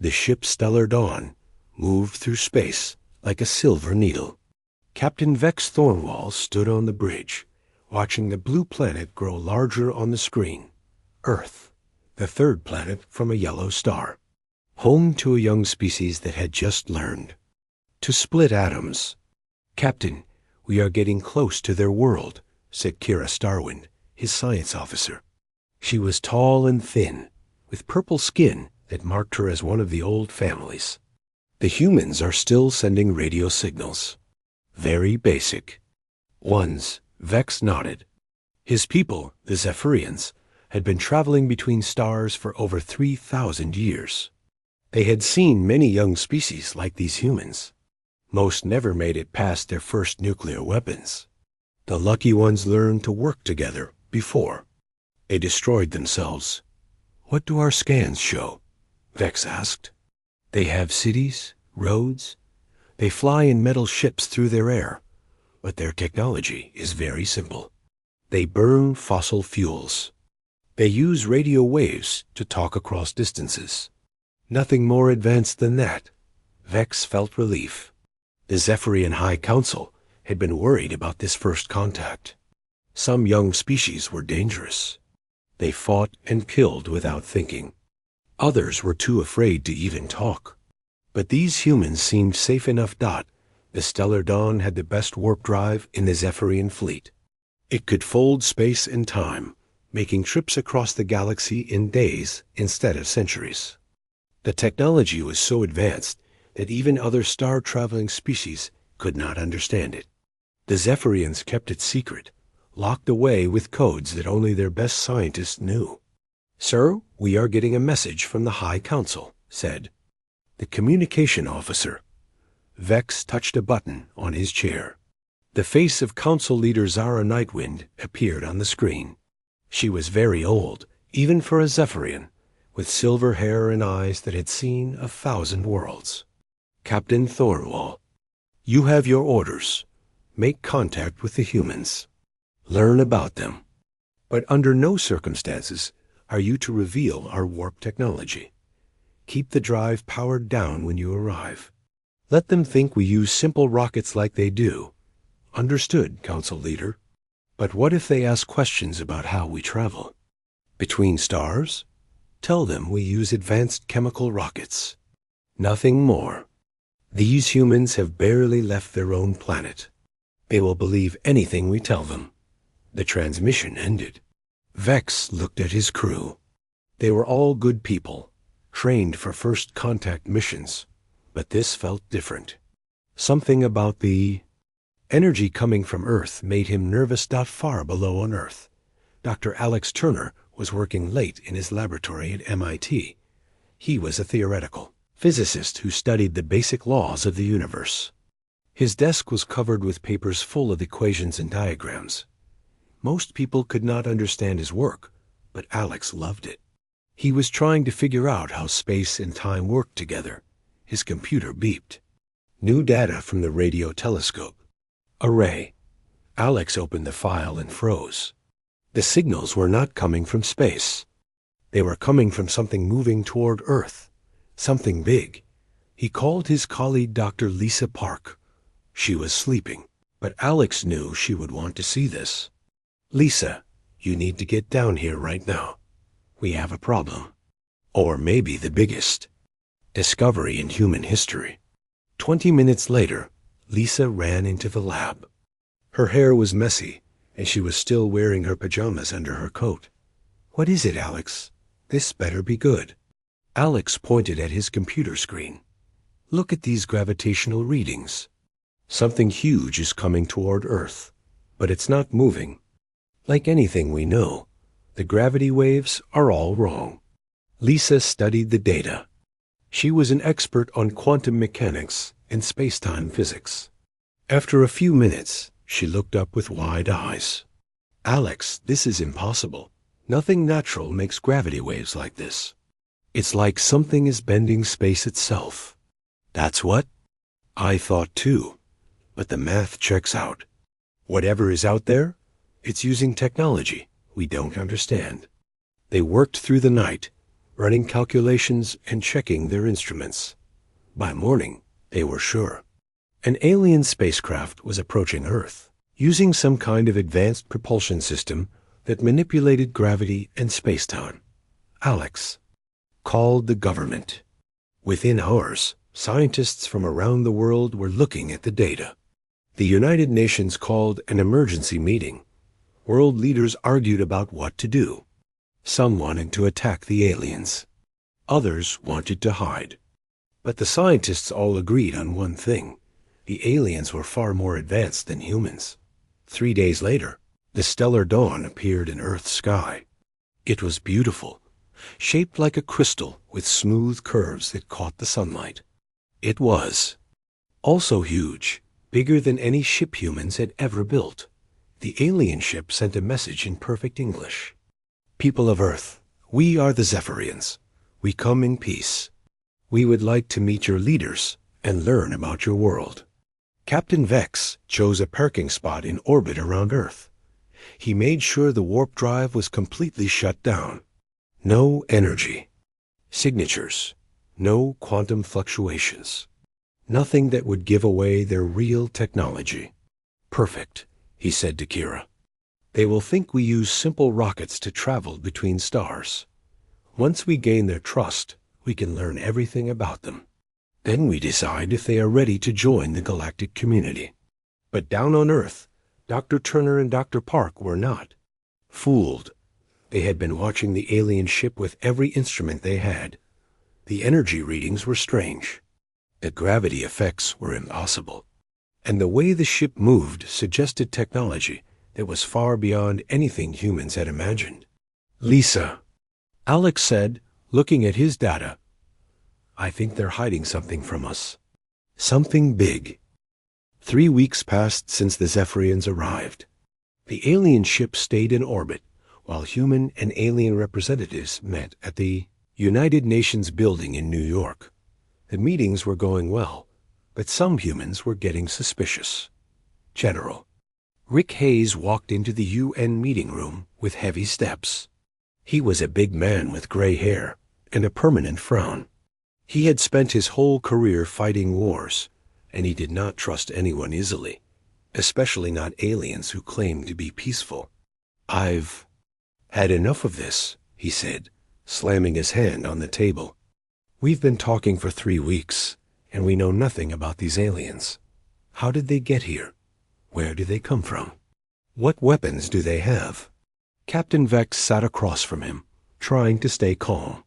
The ship Stellar Dawn moved through space like a silver needle. Captain Vex Thornwall stood on the bridge, watching the blue planet grow larger on the screen. Earth, the third planet from a yellow star. Home to a young species that had just learned to split atoms. "Captain, we are getting close to their world," said Kira Starwind, his science officer. She was tall and thin, with purple skin that marked her as one of the old families. "The humans are still sending radio signals. Very basic ones." Vex nodded. His people, the Zephyrians, had been traveling between stars for over 3,000 years. They had seen many young species like these humans. Most never made it past their first nuclear weapons. The lucky ones learned to work together before they destroyed themselves. "What do our scans show?" Vex asked. "They have cities, roads. They fly in metal ships through their air, but their technology is very simple. They burn fossil fuels. They use radio waves to talk across distances. Nothing more advanced than that." Vex felt relief. The Zephyrian High Council had been worried about this first contact. Some young species were dangerous. They fought and killed without thinking. Others were too afraid to even talk. But these humans seemed safe enough. The Stellar Dawn had the best warp drive in the Zephyrian fleet. It could fold space and time, making trips across the galaxy in days instead of centuries. The technology was so advanced that even other star-traveling species could not understand it. The Zephyrians kept it secret, locked away with codes that only their best scientists knew. "Sir, we are getting a message from the High Council," said the communication officer. Vex touched a button on his chair. The face of Council Leader Zara Nightwind appeared on the screen. She was very old, even for a Zephyrian, with silver hair and eyes that had seen 1,000 worlds. "Captain Thornwall, you have your orders. Make contact with the humans. Learn about them. But under no circumstances are you to reveal our warp technology. Keep the drive powered down when you arrive. Let them think we use simple rockets like they do." "Understood, Council Leader. But what if they ask questions about how we travel? Between stars? Tell them we use advanced chemical rockets. Nothing more. These humans have barely left their own planet. They will believe anything we tell them." The transmission ended. Vex looked at his crew. They were all good people, trained for first contact missions, but this felt different. Something about the energy coming from Earth made him nervous. Far below on Earth, Dr. Alex Turner was working late in his laboratory at MIT. He was a theoretical physicist who studied the basic laws of the universe. His desk was covered with papers full of equations and diagrams. Most people could not understand his work, but Alex loved it. He was trying to figure out how space and time worked together. His computer beeped. New data from the radio telescope. Array. Alex opened the file and froze. The signals were not coming from space. They were coming from something moving toward Earth. Something big. He called his colleague Dr. Lisa Park. She was sleeping, but Alex knew she would want to see this. "Lisa, you need to get down here right now. We have a problem. Or maybe the biggest discovery in human history." 20 minutes later, Lisa ran into the lab. Her hair was messy, and she was still wearing her pajamas under her coat. "What is it, Alex? This better be good." Alex pointed at his computer screen. "Look at these gravitational readings. Something huge is coming toward Earth, but it's not moving. Like anything we know, the gravity waves are all wrong." Lisa studied the data. She was an expert on quantum mechanics and space-time physics. After a few minutes, she looked up with wide eyes. "Alex, this is impossible. Nothing natural makes gravity waves like this. It's like something is bending space itself." "That's what I thought too, but the math checks out. Whatever is out there, it's using technology we don't understand." They worked through the night, running calculations and checking their instruments. By morning, they were sure. An alien spacecraft was approaching Earth, using some kind of advanced propulsion system that manipulated gravity and space-time. Alex called the government. Within hours, scientists from around the world were looking at the data. The United Nations called an emergency meeting. World leaders argued about what to do. Some wanted to attack the aliens. Others wanted to hide. But the scientists all agreed on one thing. The aliens were far more advanced than humans. 3 days later, the stellar dawn appeared in Earth's sky. It was beautiful, shaped like a crystal with smooth curves that caught the sunlight. It was also huge, bigger than any ship humans had ever built. The alien ship sent a message in perfect English. People of Earth, we are the Zephyrians. We come in peace. We would like to meet your leaders and learn about your world. Captain Vex chose a parking spot in orbit around Earth. He made sure the warp drive was completely shut down. No energy. Signatures. No quantum fluctuations. Nothing that would give away their real technology. Perfect, he said to Kira. They will think we use simple rockets to travel between stars. Once we gain their trust, we can learn everything about them. Then we decide if they are ready to join the galactic community. But down on Earth, Dr. Turner and Dr. Park were not. Fooled. They had been watching the alien ship with every instrument they had. The energy readings were strange. The gravity effects were impossible. And the way the ship moved suggested technology that was far beyond anything humans had imagined. Lisa, Alex said, looking at his data, I think they're hiding something from us. Something big. 3 weeks passed since the Zephyrians arrived. The alien ship stayed in orbit, while human and alien representatives met at the United Nations building in New York. The meetings were going well, but some humans were getting suspicious. General Rick Hayes walked into the UN meeting room with heavy steps. He was a big man with gray hair and a permanent frown. He had spent his whole career fighting wars, and he did not trust anyone easily, especially not aliens who claimed to be peaceful. I've had enough of this, he said, slamming his hand on the table. We've been talking for 3 weeks, and we know nothing about these aliens. How did they get here? Where do they come from? What weapons do they have? Captain Vex sat across from him, trying to stay calm.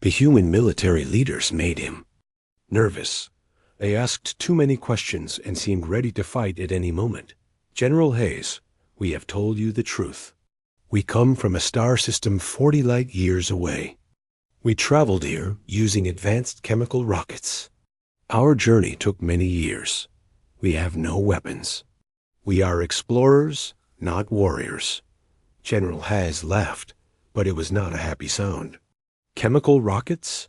The human military leaders made him nervous. They asked too many questions and seemed ready to fight at any moment. General Hayes, we have told you the truth. We come from a star system 40 light years away. We traveled here using advanced chemical rockets. Our journey took many years. We have no weapons. We are explorers, not warriors. General Hayes laughed, but it was not a happy sound. Chemical rockets?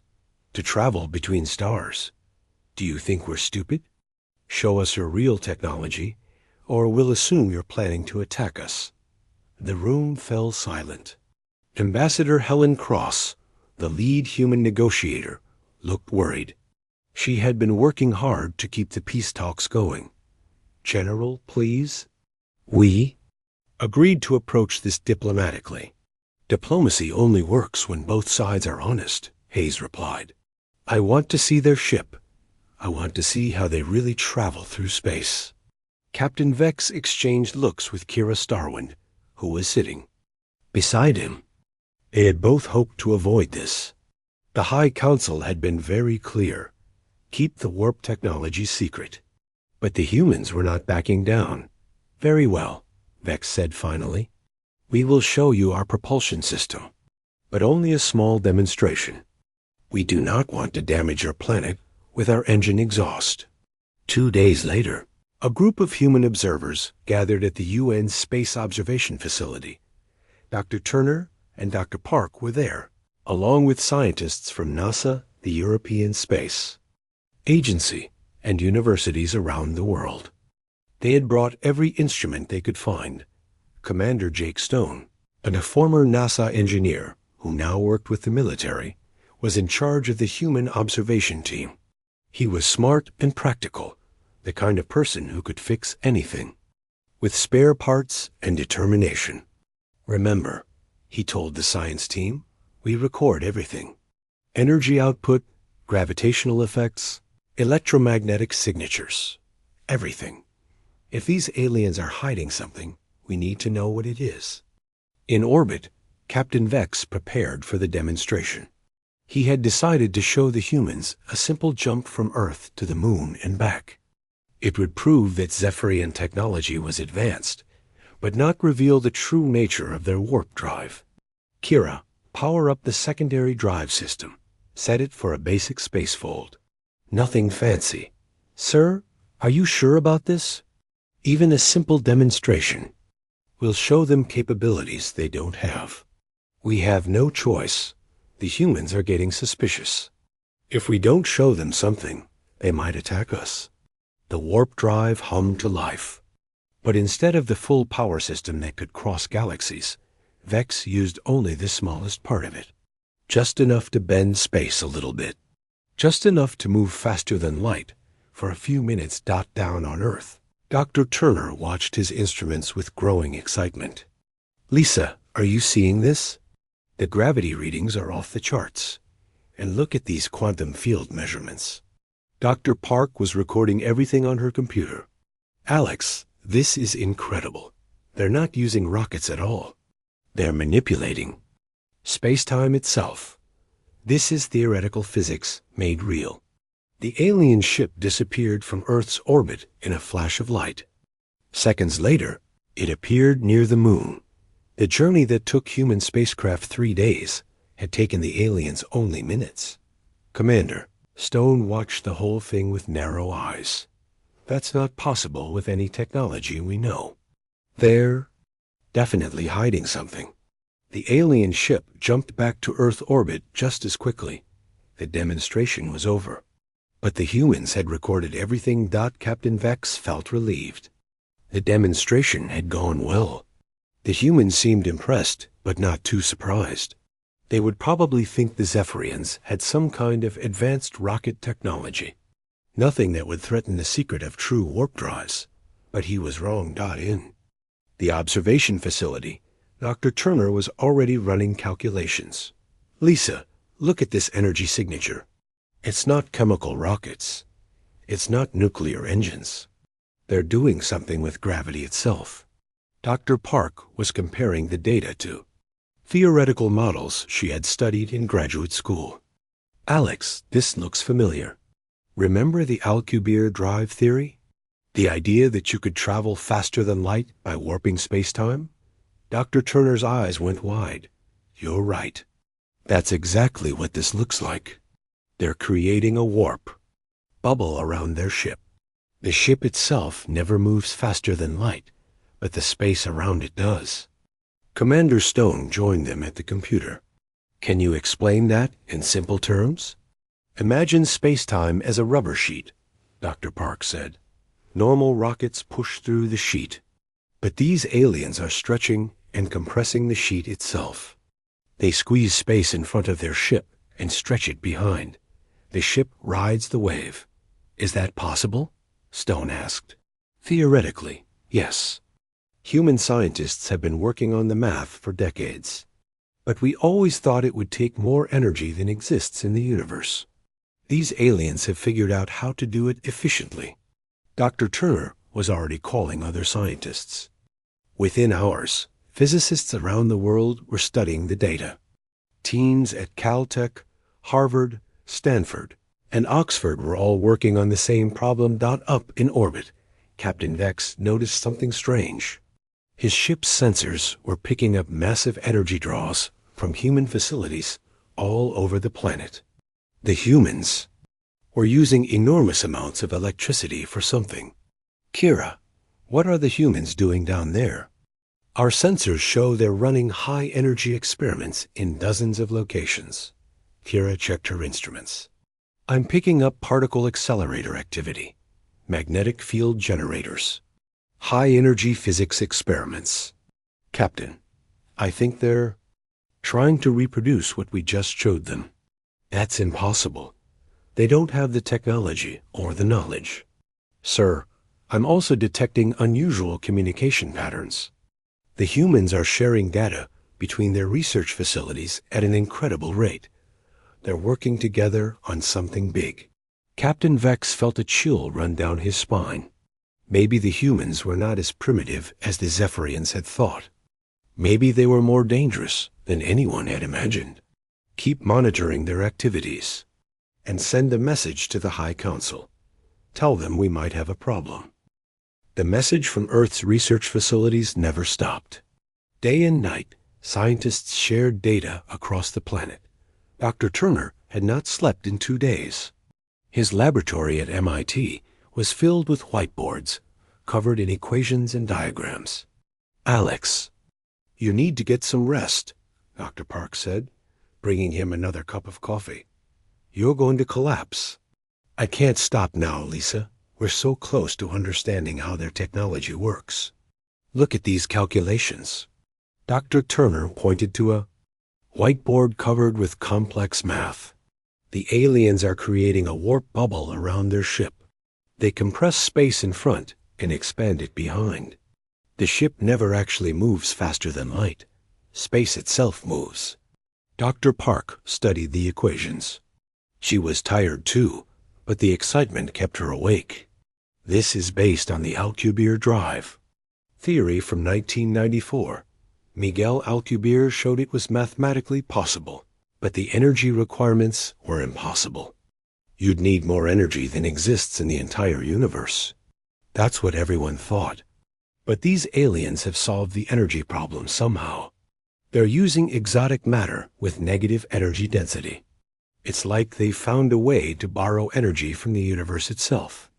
To travel between stars. Do you think we're stupid? Show us your real technology, or we'll assume you're planning to attack us. The room fell silent. Ambassador Helen Cross, the lead human negotiator, looked worried. She had been working hard to keep the peace talks going. General, please? We agreed to approach this diplomatically. Diplomacy only works when both sides are honest, Hayes replied. I want to see their ship. I want to see how they really travel through space. Captain Vex exchanged looks with Kira Starwind, who was sitting beside him. They had both hoped to avoid this. The High Council had been very clear. Keep the warp technology secret. But the humans were not backing down. Very well, Vex said finally. We will show you our propulsion system, but only a small demonstration. We do not want to damage your planet with our engine exhaust. 2 days later, a group of human observers gathered at the UN Space Observation Facility. Dr. Turner and Dr. Park were there, along with scientists from NASA, the European Space Agency, and universities around the world. They had brought every instrument they could find. Commander Jake Stone, and a former NASA engineer who now worked with the military, was in charge of the human observation team. He was smart and practical, the kind of person who could fix anything, with spare parts and determination. Remember, he told the science team, we record everything. Energy output, gravitational effects, electromagnetic signatures, everything. If these aliens are hiding something, we need to know what it is. In orbit, Captain Vex prepared for the demonstration. He had decided to show the humans a simple jump from Earth to the moon and back. It would prove that Zephyrian technology was advanced, but not reveal the true nature of their warp drive. Kira, power up the secondary drive system. Set it for a basic spacefold. Nothing fancy. Sir, are you sure about this? Even a simple demonstration will show them capabilities they don't have. We have no choice. The humans are getting suspicious. If we don't show them something, they might attack us. The warp drive hummed to life. But instead of the full power system that could cross galaxies, Vex used only the smallest part of it. Just enough to bend space a little bit. Just enough to move faster than light for a few minutes down on Earth. Dr. Turner watched his instruments with growing excitement. Lisa, are you seeing this? The gravity readings are off the charts. And look at these quantum field measurements. Dr. Park was recording everything on her computer. Alex, this is incredible. They're not using rockets at all. They're manipulating space-time itself. This is theoretical physics made real. The alien ship disappeared from Earth's orbit in a flash of light. Seconds later, it appeared near the moon. The journey that took human spacecraft 3 days had taken the aliens only minutes. Commander, Stone watched the whole thing with narrow eyes. That's not possible with any technology we know. They're definitely hiding something. The alien ship jumped back to Earth orbit just as quickly. The demonstration was over. But the humans had recorded everything. Captain Vex felt relieved. The demonstration had gone well. The humans seemed impressed, but not too surprised. They would probably think the Zephyrians had some kind of advanced rocket technology. Nothing that would threaten the secret of true warp drives. But he was wrong. In the observation facility, Dr. Turner was already running calculations. Lisa, look at this energy signature. It's not chemical rockets. It's not nuclear engines. They're doing something with gravity itself. Dr. Park was comparing the data to theoretical models she had studied in graduate school. Alex, this looks familiar. Remember the Alcubierre drive theory? The idea that you could travel faster than light by warping space-time? Dr. Turner's eyes went wide. You're right. That's exactly what this looks like. They're creating a warp bubble around their ship. The ship itself never moves faster than light, but the space around it does. Commander Stone joined them at the computer. Can you explain that in simple terms? Imagine space-time as a rubber sheet, Dr. Park said. Normal rockets push through the sheet, but these aliens are stretching and compressing the sheet itself. They squeeze space in front of their ship and stretch it behind. The ship rides the wave. Is that possible? Stone asked. Theoretically, yes. Human scientists have been working on the math for decades. But we always thought it would take more energy than exists in the universe. These aliens have figured out how to do it efficiently. Dr. Turner was already calling other scientists. Within hours, physicists around the world were studying the data. Teams at Caltech, Harvard, Stanford, and Oxford were all working on the same problem. Up in orbit, Captain Vex noticed something strange. His ship's sensors were picking up massive energy draws from human facilities all over the planet. The humans were using enormous amounts of electricity for something. Kira, what are the humans doing down there? Our sensors show they're running high-energy experiments in dozens of locations. Kira checked her instruments. I'm picking up particle accelerator activity, magnetic field generators, high-energy physics experiments. Captain, I think they're trying to reproduce what we just showed them. That's impossible. They don't have the technology or the knowledge. Sir, I'm also detecting unusual communication patterns. The humans are sharing data between their research facilities at an incredible rate. They're working together on something big. Captain Vex felt a chill run down his spine. Maybe the humans were not as primitive as the Zephyrians had thought. Maybe they were more dangerous than anyone had imagined. Keep monitoring their activities and send a message to the High Council. Tell them we might have a problem. The message from Earth's research facilities never stopped. Day and night, scientists shared data across the planet. Dr. Turner had not slept in 2 days. His laboratory at MIT was filled with whiteboards, covered in equations and diagrams. Alex, you need to get some rest, Dr. Park said, bringing him another cup of coffee. You're going to collapse. I can't stop now, Lisa. We're so close to understanding how their technology works. Look at these calculations. Dr. Turner pointed to a whiteboard covered with complex math. The aliens are creating a warp bubble around their ship. They compress space in front and expand it behind. The ship never actually moves faster than light. Space itself moves. Dr. Park studied the equations. She was tired too, but the excitement kept her awake. This is based on the Alcubierre drive. Theory from 1994. Miguel Alcubierre showed it was mathematically possible, but the energy requirements were impossible. You'd need more energy than exists in the entire universe. That's what everyone thought. But these aliens have solved the energy problem somehow. They're using exotic matter with negative energy density. It's like they found a way to borrow energy from the universe itself.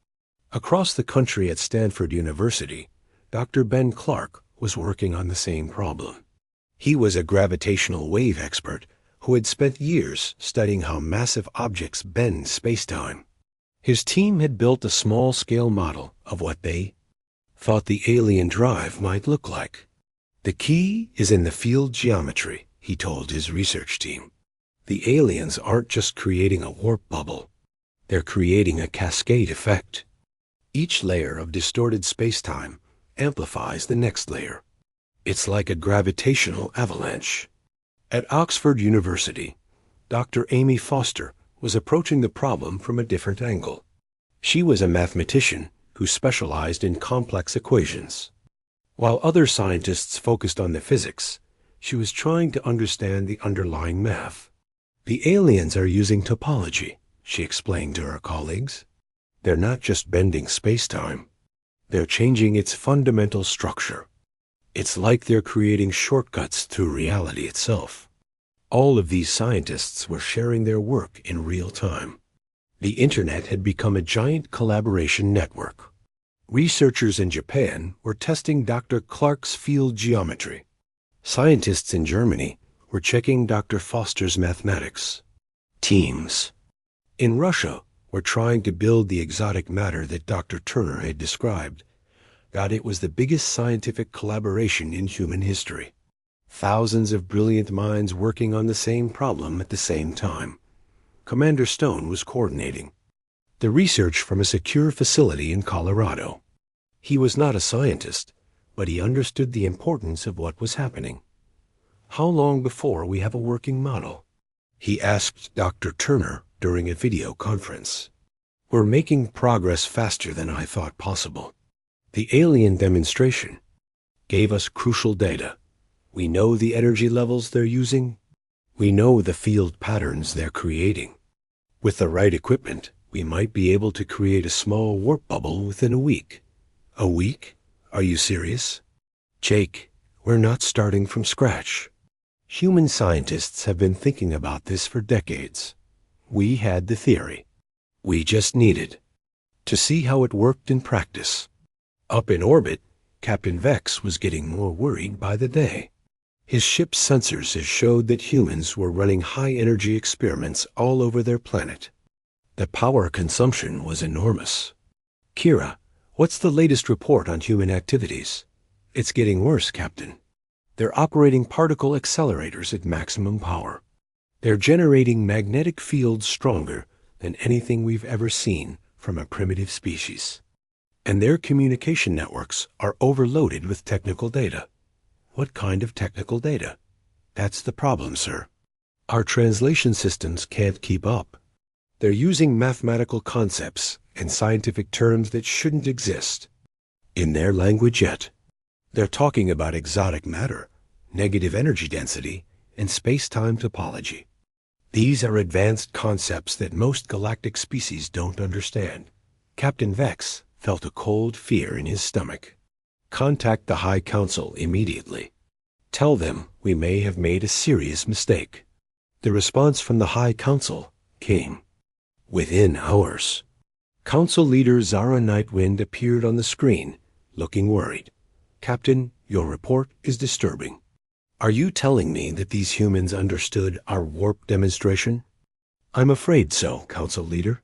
Across the country at Stanford University, Dr. Ben Clark was working on the same problem. He was a gravitational wave expert who had spent years studying how massive objects bend spacetime. His team had built a small-scale model of what they thought the alien drive might look like. The key is in the field geometry, he told his research team. The aliens aren't just creating a warp bubble. They're creating a cascade effect. Each layer of distorted spacetime amplifies the next layer. It's like a gravitational avalanche. At Oxford University, Dr. Amy Foster was approaching the problem from a different angle. She was a mathematician who specialized in complex equations. While other scientists focused on the physics, she was trying to understand the underlying math. The aliens are using topology, she explained to her colleagues. They're not just bending spacetime. They're changing its fundamental structure. It's like they're creating shortcuts through reality itself. All of these scientists were sharing their work in real time. The internet had become a giant collaboration network. Researchers in Japan were testing Dr. Clark's field geometry. Scientists in Germany were checking Dr. Foster's mathematics. Teams in Russia were trying to build the exotic matter that Dr. Turner had described. God, it was the biggest scientific collaboration in human history. Thousands of brilliant minds working on the same problem at the same time. Commander Stone was coordinating the research from a secure facility in Colorado. He was not a scientist, but he understood the importance of what was happening. How long before we have a working model? He asked Dr. Turner during a video conference. We're making progress faster than I thought possible. The alien demonstration gave us crucial data. We know the energy levels they're using. We know the field patterns they're creating. With the right equipment, we might be able to create a small warp bubble within a week. A week? Are you serious? Jake, we're not starting from scratch. Human scientists have been thinking about this for decades. We had the theory. We just needed to see how it worked in practice. Up in orbit, Captain Vex was getting more worried by the day. His ship's sensors had showed that humans were running high-energy experiments all over their planet. The power consumption was enormous. Kira, what's the latest report on human activities? It's getting worse, Captain. They're operating particle accelerators at maximum power. They're generating magnetic fields stronger than anything we've ever seen from a primitive species. And their communication networks are overloaded with technical data. What kind of technical data? That's the problem, sir. Our translation systems can't keep up. They're using mathematical concepts and scientific terms that shouldn't exist in their language yet. They're talking about exotic matter, negative energy density, and space-time topology. These are advanced concepts that most galactic species don't understand. Captain Vex felt a cold fear in his stomach. Contact the High Council immediately. Tell them we may have made a serious mistake. The response from the High Council came within hours. Council leader Zara Nightwind appeared on the screen, looking worried. Captain, your report is disturbing. Are you telling me that these humans understood our warp demonstration? I'm afraid so, Council leader.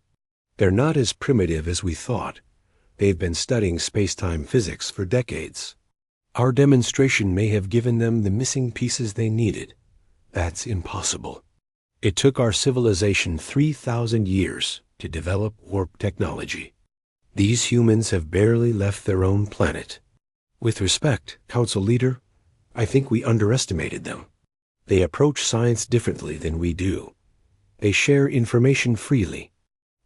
They're not as primitive as we thought. They've been studying space-time physics for decades. Our demonstration may have given them the missing pieces they needed. That's impossible. It took our civilization 3,000 years to develop warp technology. These humans have barely left their own planet. With respect, Council leader, I think we underestimated them. They approach science differently than we do. They share information freely.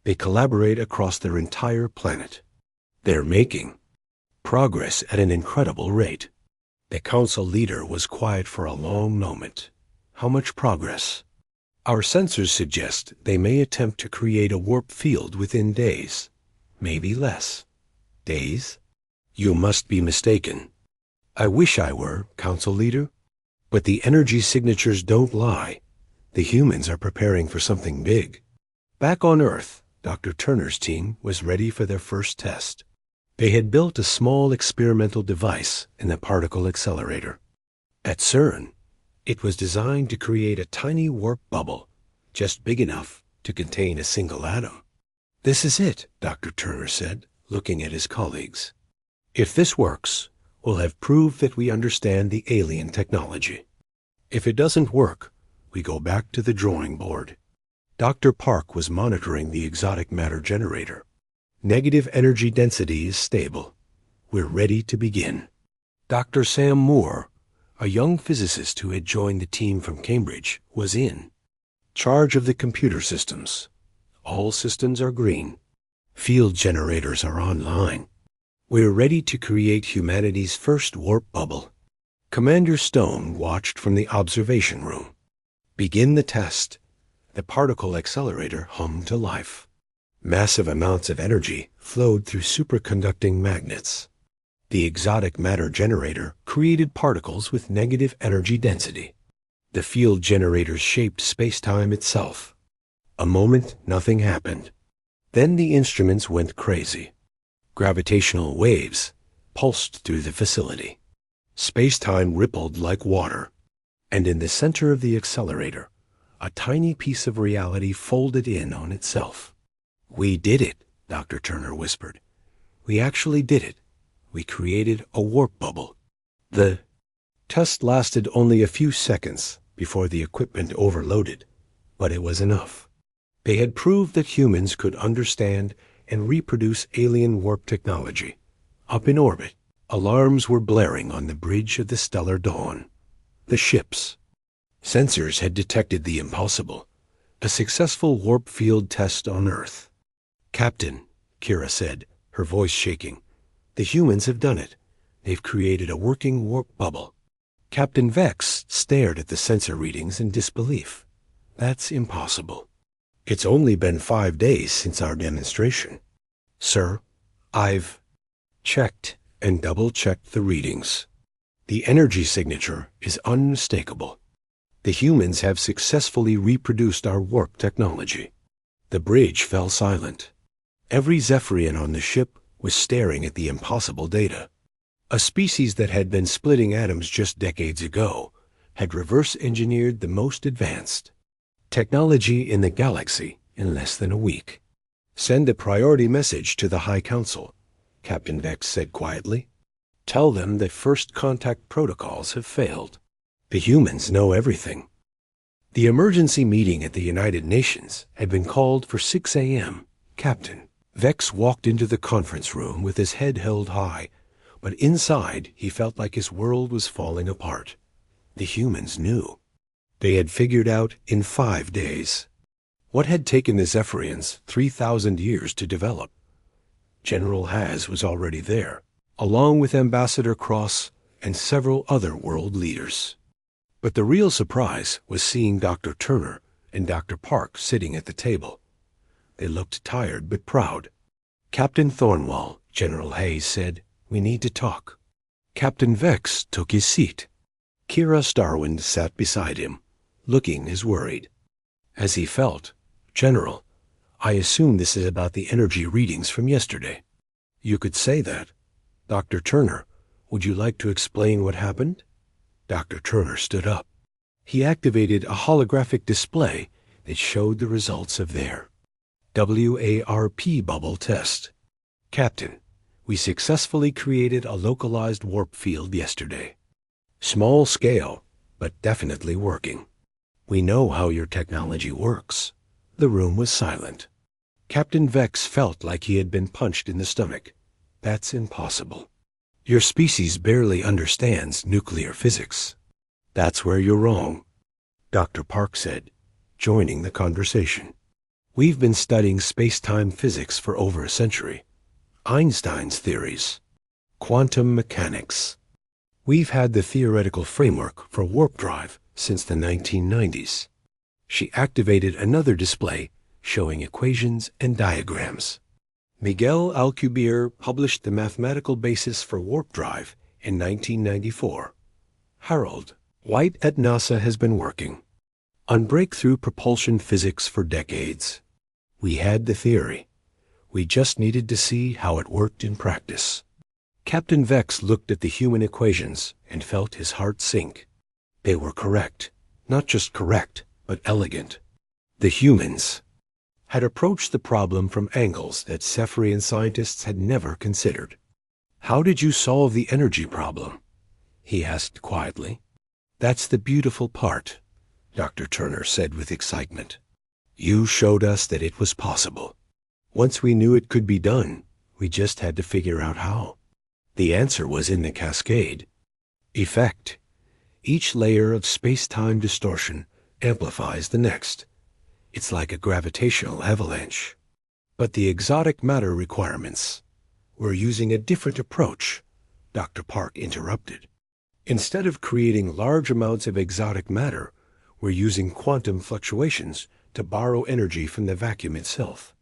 They collaborate across their entire planet. They're making progress at an incredible rate. The council leader was quiet for a long moment. How much progress? Our sensors suggest they may attempt to create a warp field within days, maybe less. Days? You must be mistaken. I wish I were, council leader, but the energy signatures don't lie. The humans are preparing for something big. Back on Earth, Dr. Turner's team was ready for their first test. They had built a small experimental device in the particle accelerator. At CERN, it was designed to create a tiny warp bubble, just big enough to contain a single atom. This is it, Dr. Turner said, looking at his colleagues. If this works, we'll have proved that we understand the alien technology. If it doesn't work, we go back to the drawing board. Dr. Park was monitoring the exotic matter generator. Negative energy density is stable. We're ready to begin. Dr. Sam Moore, a young physicist who had joined the team from Cambridge, was in charge of the computer systems. All systems are green. Field generators are online. We're ready to create humanity's first warp bubble. Commander Stone watched from the observation room. Begin the test. The particle accelerator hummed to life. Massive amounts of energy flowed through superconducting magnets. The exotic matter generator created particles with negative energy density. The field generators shaped space-time itself. A moment, nothing happened. Then the instruments went crazy. Gravitational waves pulsed through the facility. Space-time rippled like water. And in the center of the accelerator, a tiny piece of reality folded in on itself. We did it, Dr. Turner whispered. We actually did it. We created a warp bubble. The test lasted only a few seconds before the equipment overloaded, but it was enough. They had proved that humans could understand and reproduce alien warp technology. Up in orbit, alarms were blaring on the bridge of the stellar dawn. The ships. Sensors had detected the impossible, a successful warp field test on Earth. Captain, Kira said, her voice shaking, the humans have done it. They've created a working warp bubble. Captain Vex stared at the sensor readings in disbelief. That's impossible. It's only been 5 days since our demonstration. Sir, I've checked and double-checked the readings. The energy signature is unmistakable. The humans have successfully reproduced our warp technology. The bridge fell silent. Every Zephyrian on the ship was staring at the impossible data. A species that had been splitting atoms just decades ago had reverse-engineered the most advanced technology in the galaxy in less than a week. Send a priority message to the High Council, Captain Vex said quietly. Tell them that first contact protocols have failed. The humans know everything. The emergency meeting at the United Nations had been called for 6 a.m. Captain Vex walked into the conference room with his head held high, but inside he felt like his world was falling apart. The humans knew. They had figured out in 5 days what had taken the Zephyrians 3,000 years to develop. General Haz was already there, along with Ambassador Cross and several other world leaders. But the real surprise was seeing Dr. Turner and Dr. Park sitting at the table. They looked tired but proud. "Captain Thornwall," General Hayes said, "we need to talk." Captain Vex took his seat. Kira Starwind sat beside him, looking as worried as he felt. "General, I assume this is about the energy readings from yesterday." "You could say that. Dr. Turner, would you like to explain what happened?" Dr. Turner stood up. He activated a holographic display that showed the results of their WARP bubble test. "Captain, we successfully created a localized warp field yesterday. Small scale, but definitely working. We know how your technology works." The room was silent. Captain Vex felt like he had been punched in the stomach. "That's impossible. Your species barely understands nuclear physics." "That's where you're wrong," Dr. Park said, joining the conversation. "We've been studying space-time physics for over a century. Einstein's theories, quantum mechanics. We've had the theoretical framework for warp drive since the 1990s. She activated another display showing equations and diagrams. Miguel Alcubierre published the mathematical basis for warp drive in 1994. Harold White at NASA has been working on breakthrough propulsion physics for decades. We had the theory. We just needed to see how it worked in practice." Captain Vex looked at the human equations and felt his heart sink. They were correct. Not just correct, but elegant. The humans had approached the problem from angles that Zephyrian scientists had never considered. "How did you solve the energy problem?" he asked quietly. "That's the beautiful part," Dr. Turner said with excitement. "You showed us that it was possible. Once we knew it could be done, we just had to figure out how. The answer was in the cascade effect. Each layer of space-time distortion amplifies the next. It's like a gravitational avalanche. But the exotic matter requirements, we're using a different approach," Dr. Park interrupted. "Instead of creating large amounts of exotic matter, we're using quantum fluctuations to borrow energy from the vacuum itself.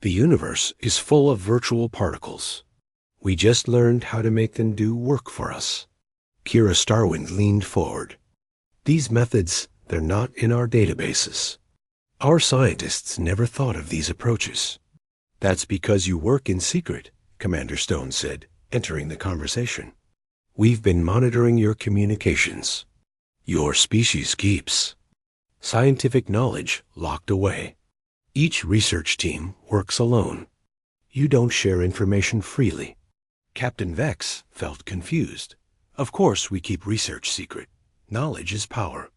The universe is full of virtual particles. We just learned how to make them do work for us." Kira Starwind leaned forward. "These methods, they're not in our databases. Our scientists never thought of these approaches." "That's because you work in secret," Commander Stone said, entering the conversation. "We've been monitoring your communications. Your species keeps scientific knowledge locked away. Each research team works alone. You don't share information freely." Captain Vex felt confused. "Of course we keep research secret. Knowledge is power.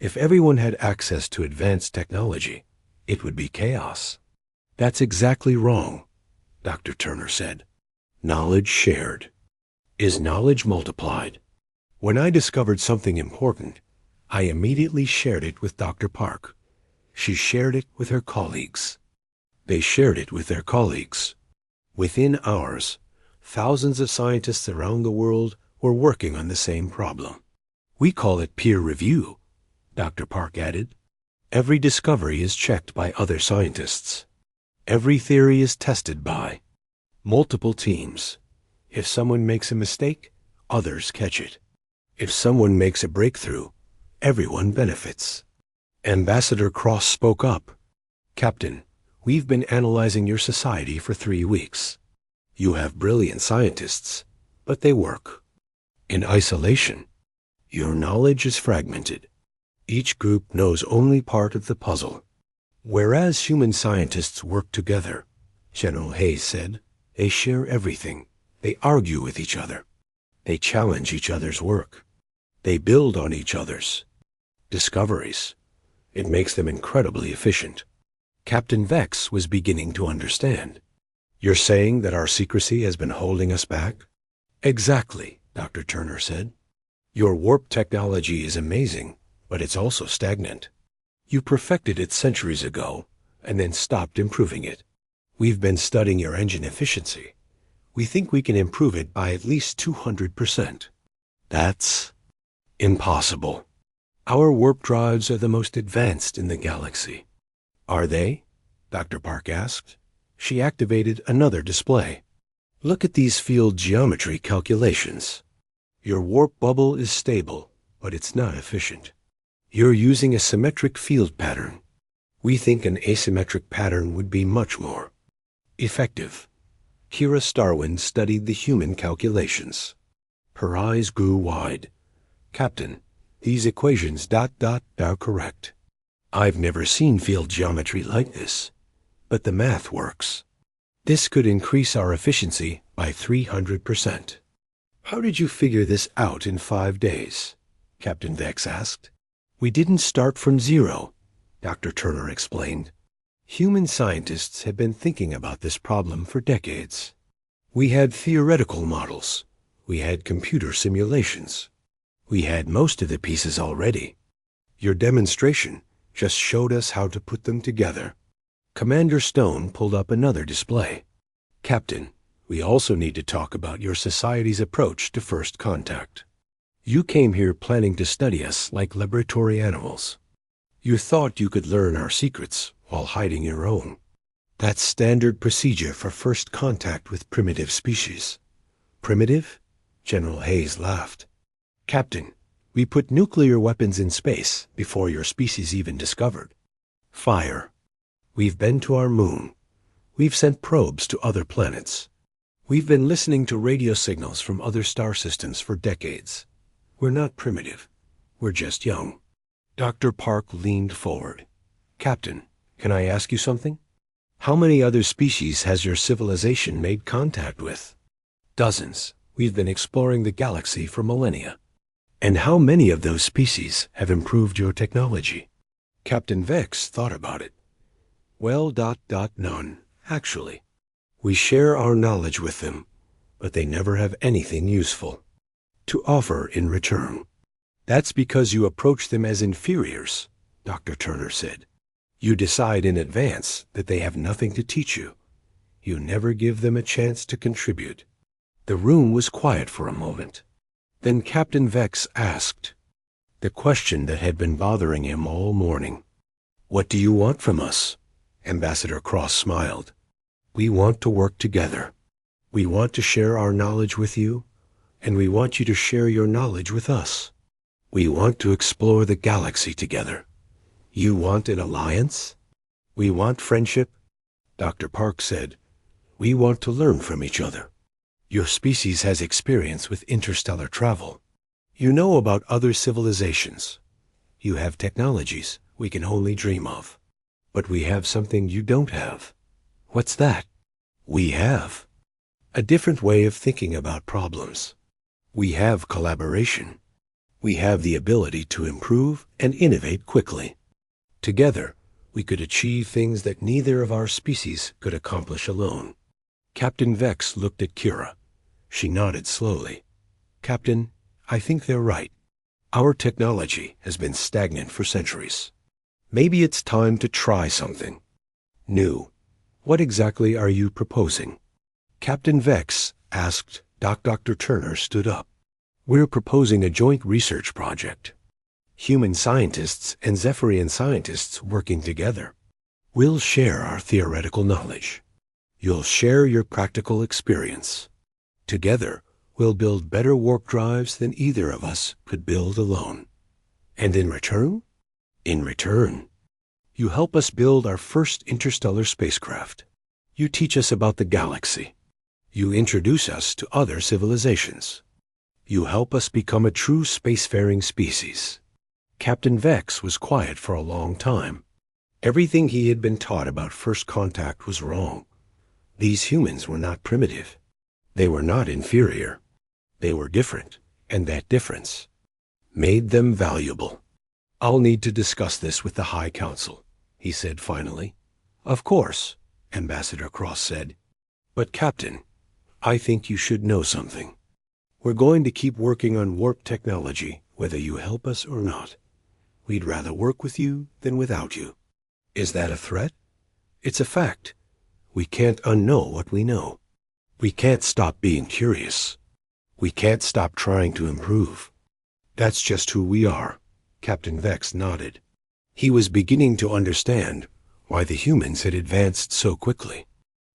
If everyone had access to advanced technology, it would be chaos." "That's exactly wrong," Dr. Turner said. "Knowledge shared is knowledge multiplied. When I discovered something important, I immediately shared it with Dr. Park. She shared it with her colleagues. They shared it with their colleagues. Within hours, thousands of scientists around the world were working on the same problem. We call it peer review," Dr. Park added. "Every discovery is checked by other scientists. Every theory is tested by multiple teams. If someone makes a mistake, others catch it. If someone makes a breakthrough, everyone benefits." Ambassador Cross spoke up. "Captain, we've been analyzing your society for 3 weeks. You have brilliant scientists, but they work in isolation. Your knowledge is fragmented. Each group knows only part of the puzzle. Whereas human scientists work together," General Hayes said, "they share everything. They argue with each other. They challenge each other's work. They build on each other's discoveries. It makes them incredibly efficient. Captain Vex was beginning to understand. You're saying that our secrecy has been holding us back? Exactly, Dr. Turner said. Your warp technology is amazing, but it's also stagnant. You perfected it centuries ago, and then stopped improving it. We've been studying your engine efficiency. We think we can improve it by at least 200%. That's impossible. Our warp drives are the most advanced in the galaxy. Are they? Dr. Park asked. She activated another display. Look at these field geometry calculations. Your warp bubble is stable, but it's not efficient. You're using a symmetric field pattern. We think an asymmetric pattern would be much more effective. Kira Starwind studied the human calculations. Her eyes grew wide. Captain, these equations ... are correct. I've never seen field geometry like this, but the math works. This could increase our efficiency by 300%. How did you figure this out in 5 days? Captain Vex asked. We didn't start from zero, Dr. Turner explained. Human scientists had been thinking about this problem for decades. We had theoretical models. We had computer simulations. We had most of the pieces already. Your demonstration just showed us how to put them together. Commander Stone pulled up another display. Captain, we also need to talk about your society's approach to first contact. You came here planning to study us like laboratory animals. You thought you could learn our secrets while hiding your own. That's standard procedure for first contact with primitive species. Primitive? General Hayes laughed. Captain, we put nuclear weapons in space before your species even discovered. Fire. We've been to our moon. We've sent probes to other planets. We've been listening to radio signals from other star systems for decades. We're not primitive. We're just young. Dr. Park leaned forward. Captain, can I ask you something? How many other species has your civilization made contact with? Dozens. We've been exploring the galaxy for millennia. And how many of those species have improved your technology? Captain Vex thought about it. Well, none, actually. We share our knowledge with them, but they never have anything useful to offer in return. That's because you approach them as inferiors, Dr. Turner said. You decide in advance that they have nothing to teach you. You never give them a chance to contribute. The room was quiet for a moment. Then Captain Vex asked the question that had been bothering him all morning. What do you want from us? Ambassador Cross smiled. We want to work together. We want to share our knowledge with you, and we want you to share your knowledge with us. We want to explore the galaxy together. You want an alliance? We want friendship? Dr. Park said, we want to learn from each other. Your species has experience with interstellar travel. You know about other civilizations. You have technologies we can only dream of. But we have something you don't have. What's that? We have a different way of thinking about problems. We have collaboration. We have the ability to improve and innovate quickly. Together, we could achieve things that neither of our species could accomplish alone. Captain Vex looked at Kira. She nodded slowly. Captain, I think they're right. Our technology has been stagnant for centuries. Maybe it's time to try something new. What exactly are you proposing? Captain Vex asked. Dr. Turner stood up. We're proposing a joint research project. Human scientists and Zephyrian scientists working together. We'll share our theoretical knowledge. You'll share your practical experience. Together, we'll build better warp drives than either of us could build alone. And in return? In return, you help us build our first interstellar spacecraft. You teach us about the galaxy. You introduce us to other civilizations. You help us become a true spacefaring species. Captain Vex was quiet for a long time. Everything he had been taught about first contact was wrong. These humans were not primitive. They were not inferior. They were different, and that difference made them valuable. "I'll need to discuss this with the High Council," he said finally. "Of course," Ambassador Cross said. "But Captain, I think you should know something. We're going to keep working on warp technology, whether you help us or not. We'd rather work with you than without you." "Is that a threat?" "It's a fact. We can't unknow what we know. We can't stop being curious. We can't stop trying to improve. That's just who we are." Captain Vex nodded. He was beginning to understand why the humans had advanced so quickly.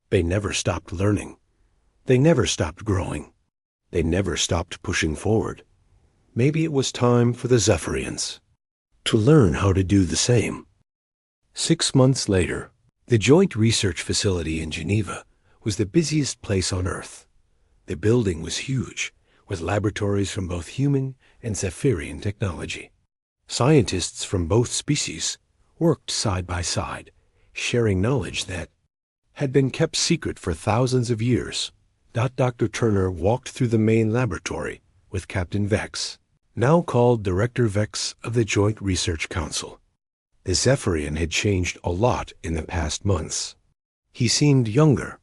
They never stopped learning. They never stopped growing. They never stopped pushing forward. Maybe it was time for the Zephyrians to learn how to do the same. 6 months later, the Joint Research Facility in Geneva was the busiest place on Earth. The building was huge, with laboratories from both human and Zephyrian technology. Scientists from both species worked side by side, sharing knowledge that had been kept secret for thousands of years. Dr. Turner walked through the main laboratory with Captain Vex, now called Director Vex of the Joint Research Council. The Zephyrian had changed a lot in the past months. He seemed younger,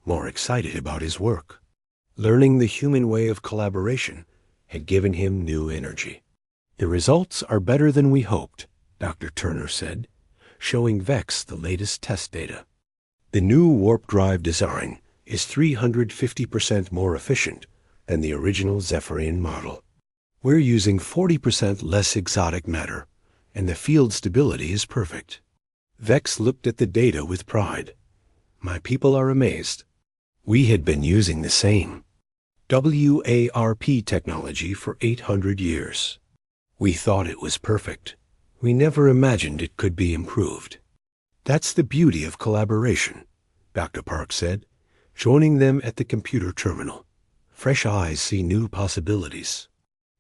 more excited about his work. Learning the human way of collaboration had given him new energy. "The results are better than we hoped," Dr. Turner said, showing Vex the latest test data. "The new warp drive design is 350% more efficient than the original Zephyrian model. We're using 40% less exotic matter, and the field stability is perfect." Vex looked at the data with pride. "My people are amazed. We had been using the same WARP technology for 800 years. We thought it was perfect. We never imagined it could be improved." "That's the beauty of collaboration," Dr. Park said, joining them at the computer terminal. "Fresh eyes see new possibilities.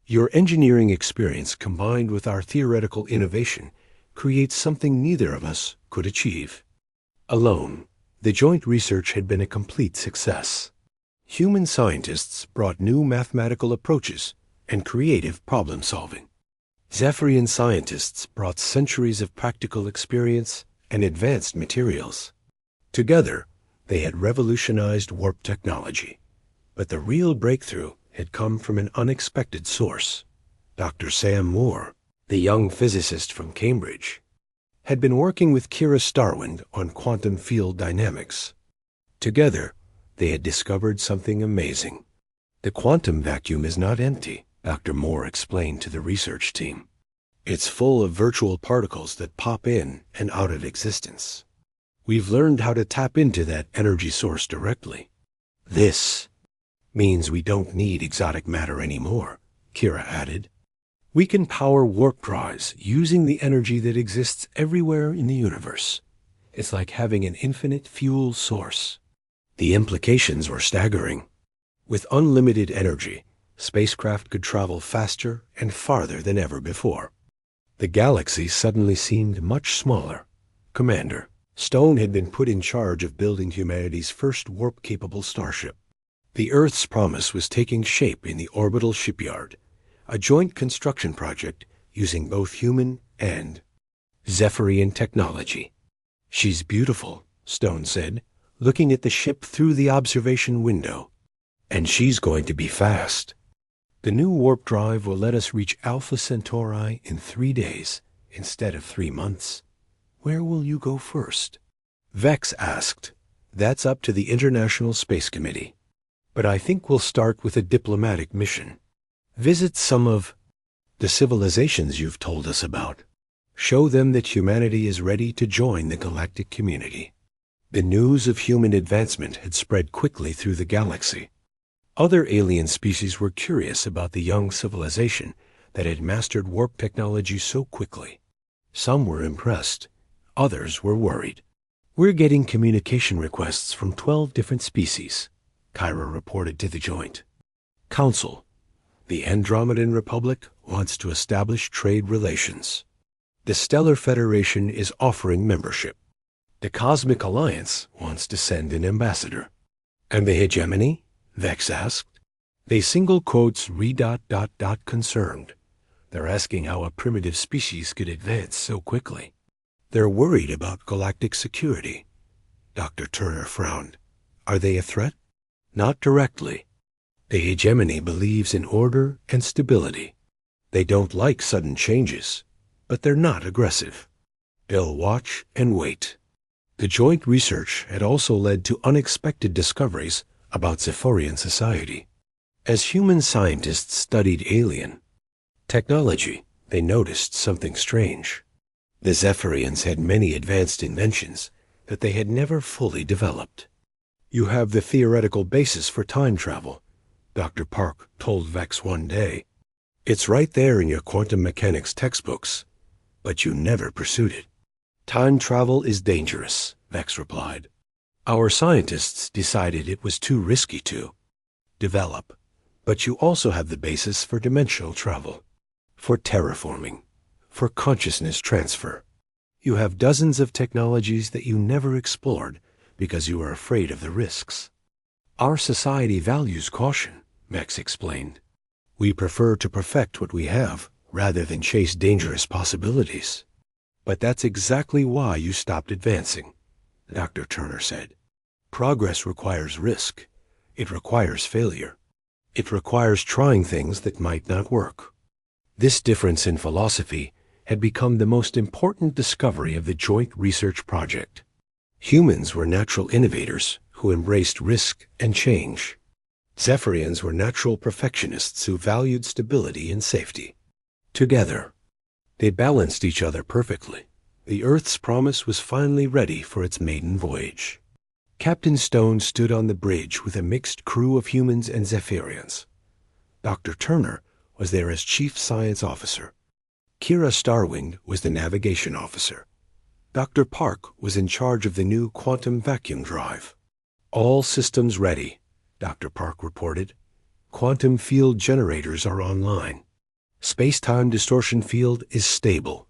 Your engineering experience combined with our theoretical innovation creates something neither of us could achieve." Alone, the joint research had been a complete success. Human scientists brought new mathematical approaches and creative problem-solving. Zephyrian scientists brought centuries of practical experience and advanced materials. Together, they had revolutionized warp technology. But the real breakthrough had come from an unexpected source. Dr. Sam Moore, the young physicist from Cambridge, had been working with Kira Starwind on quantum field dynamics. Together, they had discovered something amazing. "The quantum vacuum is not empty," Dr. Moore explained to the research team. "It's full of virtual particles that pop in and out of existence. We've learned how to tap into that energy source directly. This means we don't need exotic matter anymore," Kira added. "We can power warp drives using the energy that exists everywhere in the universe. It's like having an infinite fuel source." The implications were staggering. With unlimited energy, spacecraft could travel faster and farther than ever before. The galaxy suddenly seemed much smaller. Commander Stone had been put in charge of building humanity's first warp-capable starship. The Earth's promise was taking shape in the orbital shipyard, a joint construction project using both human and Zephyrian technology. "She's beautiful," Stone said, looking at the ship through the observation window. "And she's going to be fast. The new warp drive will let us reach Alpha Centauri in 3 days instead of 3 months. Where will you go first?" Vex asked. "That's up to the International Space Committee. But I think we'll start with a diplomatic mission. Visit some of the civilizations you've told us about. Show them that humanity is ready to join the galactic community." The news of human advancement had spread quickly through the galaxy. Other alien species were curious about the young civilization that had mastered warp technology so quickly. Some were impressed. Others were worried. "We're getting communication requests from 12 different species," Kyra reported to the Joint Council. "The Andromedan Republic wants to establish trade relations. The Stellar Federation is offering membership. The Cosmic Alliance wants to send an ambassador." "And the hegemony?" Vex asked. They single quotes concerned. They're asking how a primitive species could advance so quickly. They're worried about galactic security. Dr. Turner frowned. Are they a threat? Not directly. The hegemony believes in order and stability. They don't like sudden changes, but they're not aggressive. They'll watch and wait. The joint research had also led to unexpected discoveries about Zephyrian society. As human scientists studied alien technology, they noticed something strange. The Zephyrians had many advanced inventions that they had never fully developed. You have the theoretical basis for time travel, Dr. Park told Vex one day. It's right there in your quantum mechanics textbooks, but you never pursued it. Time travel is dangerous, Vex replied. Our scientists decided it was too risky to develop, but you also have the basis for dimensional travel, for terraforming, for consciousness transfer. You have dozens of technologies that you never explored because you are afraid of the risks. Our society values caution, Vex explained. We prefer to perfect what we have rather than chase dangerous possibilities. But that's exactly why you stopped advancing, Dr. Turner said. Progress requires risk. It requires failure. It requires trying things that might not work. This difference in philosophy had become the most important discovery of the joint research project. Humans were natural innovators who embraced risk and change. Zephyrians were natural perfectionists who valued stability and safety. Together, they balanced each other perfectly. The Earth's promise was finally ready for its maiden voyage. Captain Stone stood on the bridge with a mixed crew of humans and Zephyrians. Dr. Turner was there as Chief Science Officer. Kira Starwing was the navigation officer. Dr. Park was in charge of the new quantum vacuum drive. All systems ready, Dr. Park reported. Quantum field generators are online. Space-time distortion field is stable.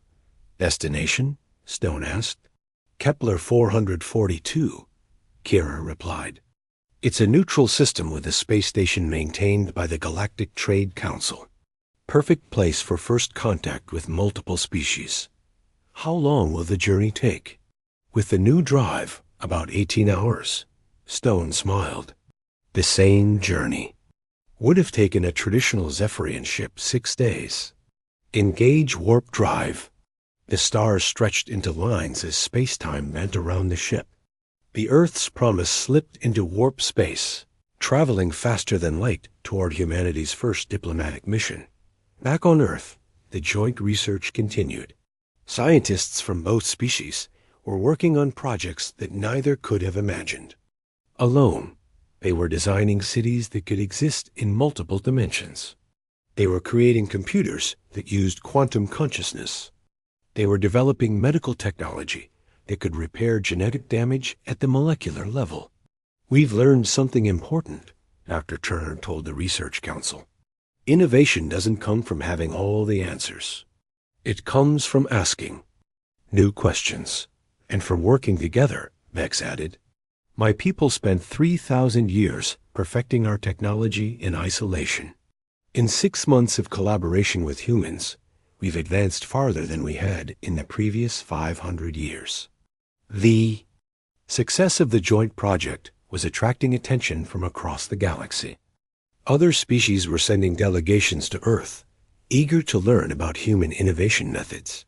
Destination? Stone asked. Kepler 442, Kira replied. It's a neutral system with a space station maintained by the Galactic Trade Council. Perfect place for first contact with multiple species. How long will the journey take? With the new drive, about 18 hours. Stone smiled. The same journey. Would have taken a traditional Zephyrian ship 6 days. Engage warp drive. The stars stretched into lines as space-time bent around the ship. The Earth's promise slipped into warp space, traveling faster than light toward humanity's first diplomatic mission. Back on Earth, the joint research continued. Scientists from both species were working on projects that neither could have imagined. Alone, they were designing cities that could exist in multiple dimensions. They were creating computers that used quantum consciousness. They were developing medical technology that could repair genetic damage at the molecular level. We've learned something important, Dr. Turner told the Research Council. Innovation doesn't come from having all the answers. It comes from asking new questions, and from working together, Vex added. My people spent 3,000 years perfecting our technology in isolation. In 6 months of collaboration with humans, we've advanced farther than we had in the previous 500 years. The success of the joint project was attracting attention from across the galaxy. Other species were sending delegations to Earth, eager to learn about human innovation methods.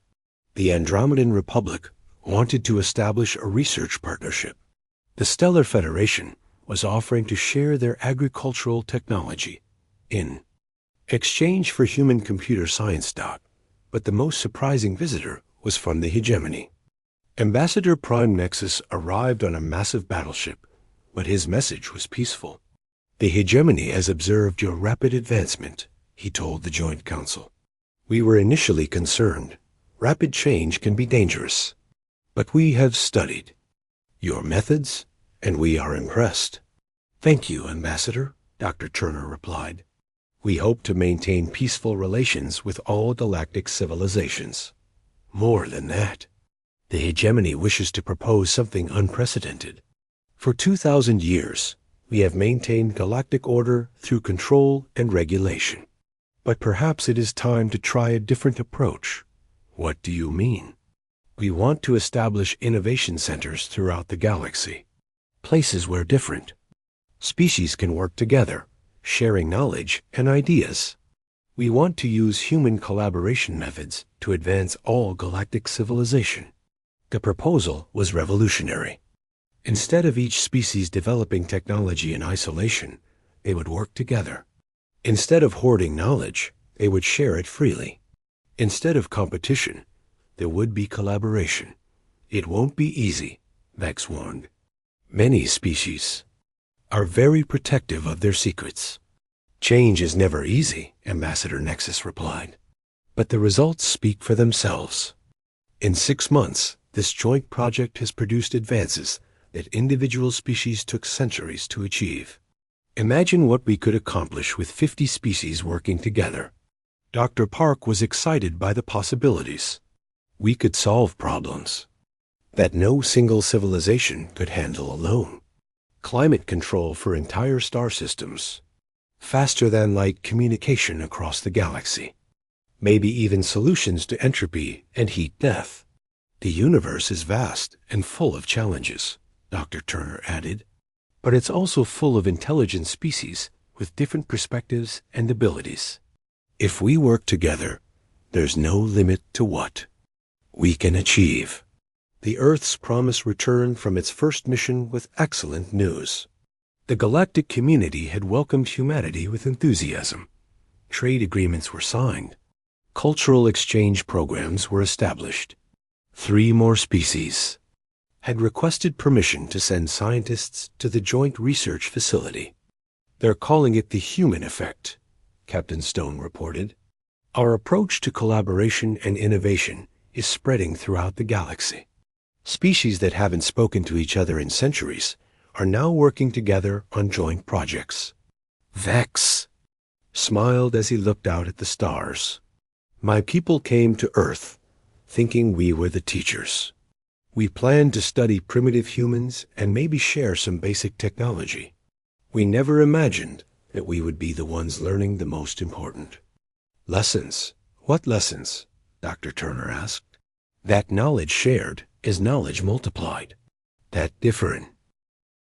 The Andromedan Republic wanted to establish a research partnership. The Stellar Federation was offering to share their agricultural technology in exchange for human computer science stock, but the most surprising visitor was from the hegemony. Ambassador Prime Nexus arrived on a massive battleship, but his message was peaceful. The hegemony has observed your rapid advancement, he told the Joint Council. We were initially concerned. Rapid change can be dangerous. But we have studied your methods, and we are impressed. Thank you, Ambassador, Dr. Turner replied. We hope to maintain peaceful relations with all galactic civilizations. More than that, the hegemony wishes to propose something unprecedented. For 2,000 years, we have maintained galactic order through control and regulation. But perhaps it is time to try a different approach. What do you mean? We want to establish innovation centers throughout the galaxy, places where different species can work together, sharing knowledge and ideas. We want to use human collaboration methods to advance all galactic civilization. The proposal was revolutionary. Instead of each species developing technology in isolation, they would work together. Instead of hoarding knowledge, they would share it freely. Instead of competition, there would be collaboration. It won't be easy, Vex warned. Many species are very protective of their secrets. Change is never easy, Ambassador Nexus replied. But the results speak for themselves. In 6 months, this joint project has produced advances that individual species took centuries to achieve. Imagine what we could accomplish with 50 species working together. Dr. Park was excited by the possibilities. We could solve problems that no single civilization could handle alone. Climate control for entire star systems, faster-than-light communication across the galaxy, maybe even solutions to entropy and heat death. The universe is vast and full of challenges, Dr. Turner added, but it's also full of intelligent species with different perspectives and abilities. If we work together, there's no limit to what we can achieve. The Earth's Promise returned from its first mission with excellent news. The galactic community had welcomed humanity with enthusiasm. Trade agreements were signed. Cultural exchange programs were established. 3 more species had requested permission to send scientists to the Joint Research Facility. They're calling it the human effect, Captain Stone reported. Our approach to collaboration and innovation is spreading throughout the galaxy. Species that haven't spoken to each other in centuries are now working together on joint projects. Vex smiled as he looked out at the stars. My people came to Earth thinking we were the teachers. We planned to study primitive humans and maybe share some basic technology. We never imagined that we would be the ones learning the most important lessons. What lessons? Dr. Turner asked. That knowledge shared is knowledge multiplied. That different